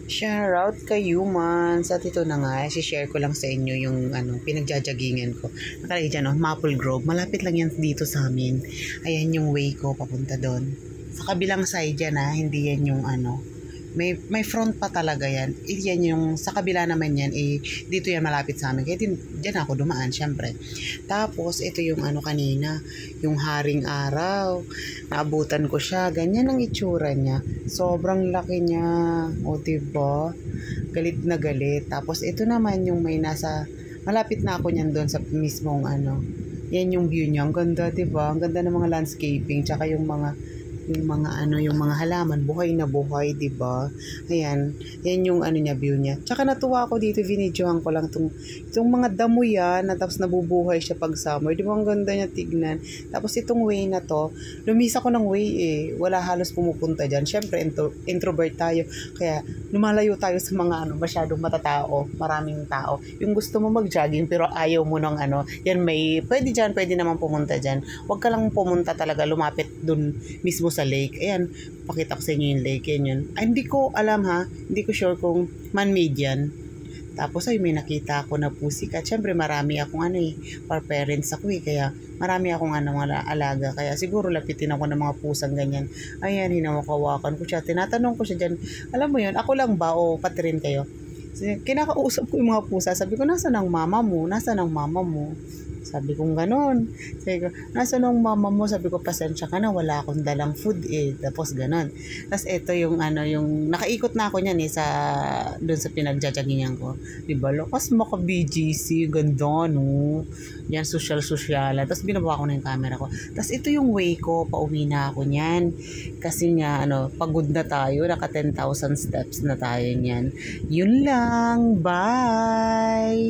Shoutout kay Humans. At ito na nga, share ko lang sa inyo yung pinagjajagingan ko. Nakalagay dyan, Maple Grove. Malapit lang yan dito sa amin. Ayan yung way ko papunta doon. Sa kabilang side yan hindi yan yung may front pa talaga yan. Yan yung, sa kabila naman yan, dito yan malapit sa amin. Kaya dyan ako dumaan, syempre. Tapos, ito yung kanina, yung haring araw. Naabutan ko siya. Ganyan ang itsura niya. Sobrang laki niya. O, diba? Galit na galit. Tapos, ito naman yung may nasa, malapit na ako niyan doon sa mismong yan yung view niya. Ang ganda, diba? Ang ganda ng mga landscaping. Tsaka yung mga halaman, buhay na buhay, 'di ba? Ayan, yan yung niya, view niya. Tsaka natuwa ako dito, vinidyohan ko lang itong mga damo yan, na tapos nabubuhay siya pag summer. 'Di ba ang ganda niya tignan? Tapos itong way na to, lumisa ko ng way wala halos pumupunta diyan. Syempre introvert tayo, kaya lumalayo tayo sa mga masyadong matatao, maraming tao. Yung gusto mo mag-jogging pero ayaw mo ng yan may pwede naman pumunta diyan. Huwag ka lang pumunta talaga, lumapit dun mismo sa lake. Ayan, pakita ko sa inyo yung lake. Yan yun. Ay, hindi ko alam hindi ko sure kung man-made yan. Tapos ay may nakita ako na pussycat. Siyempre marami akong for parents ako kaya marami akong mga alaga. Kaya siguro lapitin ako ng mga pusang ganyan. Ayan, hinawakawakan ko siya. Tinatanong ko siya dyan, alam mo yun, ako lang ba o pati rin kayo? Kinakausap ko yung mga pusa. Sabi ko, nasa ng mama mo? Nasa ng mama mo? Sabi ko ganon. Sabi ko, nasa nung mama mo? Sabi ko, pasensya ka na, wala akong dalang food Tapos ganon. Tapos ito yung yung nakaikot na ako niyan doon sa pinagjajagingan ko. Diba? Lakas maka BGC, ganda no. Yan, social-socialan. Tapos binaba ko na yung camera ko. Tapos ito yung way ko, pauwi na ako niyan. Kasi nga, pagod na tayo, naka 10,000 steps na tayo niyan. Yun lang. Bye!